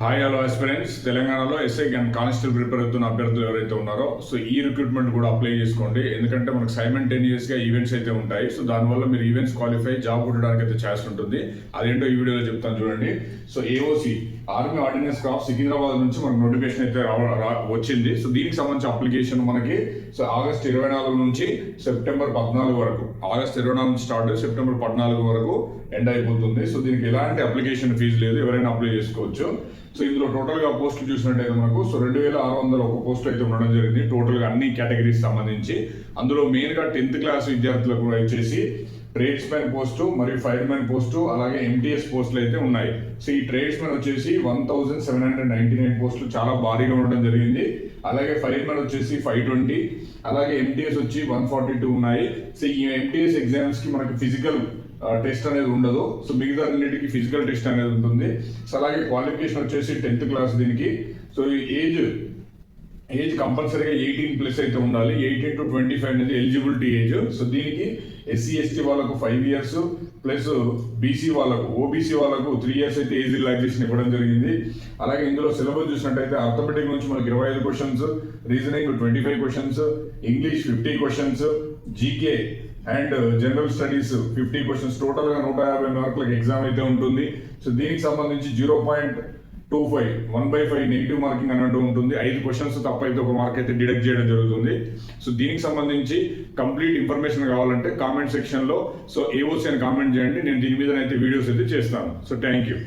Hi hello aspirants తెలంగాణలో SI and constable prepare అవుతున్న అభ్యర్థులు ఎవరైతే ఉన్నారో సో ఈ రిక్రూట్మెంట్ కూడా అప్లై చేసుకోండి. ఎందుకంటే మనకు సైమల్టేనియస్గా ఈవెంట్స్ అయితే ఉంటాయి. సో దానివల్ల మీరు ఈవెంట్స్ క్వాలిఫై జాబ్ కొట్టడానికి అయితే ఛాన్స్ ఉంటుంది. అదేంటో ఈ వీడియోలో చెప్తాను చూడండి. So AOC army ordnance corps Secunderabad నుంచి మనకు నోటిఫికేషన్ అయితే వచ్చింది. సో దీనికి సంబంధించిన అప్లికేషన్ మనకి సో ఆగస్ట్ 24 నుంచి సెప్టెంబర్ 14 వరకు, ఆగస్ట్ 24 నుంచి స్టార్ట్ సెప్టెంబర్ 14 వరకు ఎండ్ అయిపోతుంది. సో దీనికి ఎలాంటి అప్లికేషన్ ఫీజు లేదు, ఎవరైనా అప్లై చేసుకోవచ్చు. సో ఇందులో టోటల్గా పోస్టులు చూసినట్టయితే మనకు సో 2601 పోస్ట్ అయితే ఉండడం జరిగింది టోటల్గా అన్ని కేటగిరీస్ సంబంధించి. అందులో మెయిన్గా 10th క్లాస్ విద్యార్థులకు వచ్చేసి ట్రేడ్స్ మ్యాన్ పోస్టు మరియు ఫైర్ మ్యాన్ పోస్టు అలాగే ఎంటీఎస్ పోస్టులు అయితే ఉన్నాయి. సో ఈ ట్రేడ్స్ మ్యాన్ వచ్చేసి 1799 పోస్టులు చాలా భారీగా ఉండడం జరిగింది. అలాగే ఫైర్ మ్యాన్ వచ్చేసి 520, అలాగే ఎంటీఎస్ వచ్చి 142 ఉన్నాయి. సో ఈ ఎంటీఎస్ ఎగ్జామ్స్ కి మనకి ఫిజికల్ టెస్ట్ అనేది ఉండదు. సో మిగతా అన్నిటికీ ఫిజికల్ టెస్ట్ అనేది ఉంటుంది. సో అలాగే క్వాలిఫికేషన్ వచ్చేసి 10th క్లాస్ దీనికి. సో ఏజ్ కంపల్సరీగా 18+ అయితే ఉండాలి. 18 to 25 అనేది ఎలిజిబిలిటీ ఏజ్. సో దీనికి SC ST వాళ్ళకు 5 years ప్లస్ బీసీ వాళ్ళకు ఓబీసీ వాళ్ళకు 3 years అయితే ఏజ్ రిలాక్సేషన్ ఇవ్వడం జరిగింది. అలాగే ఇందులో సిలబస్ చూసినట్టయితే అర్థమెటిక్ నుంచి మనకి 25 questions, reasoning 25 questions, English 50 questions, GK and general studies 50 questions, టోటల్గా 150 మార్కులకు ఎగ్జామ్ అయితే ఉంటుంది. సో దీనికి సంబంధించి 0.25 1/5 నెగిటివ్ మార్కింగ్ అన్నట్టు ఉంటుంది. 5 క్వశ్చన్స్ తప్ప అయితే ఒక మార్క్ అయితే డిడక్ట్ చేయడం జరుగుతుంది. సో దీనికి సంబంధించి కంప్లీట్ ఇన్ఫర్మేషన్ కావాలంటే కామెంట్ సెక్షన్లో సో ఏఓసి అని కామెంట్ చేయండి. నేను దీని మీద అయితే వీడియోస్ అయితే చేస్తాను. So thank you.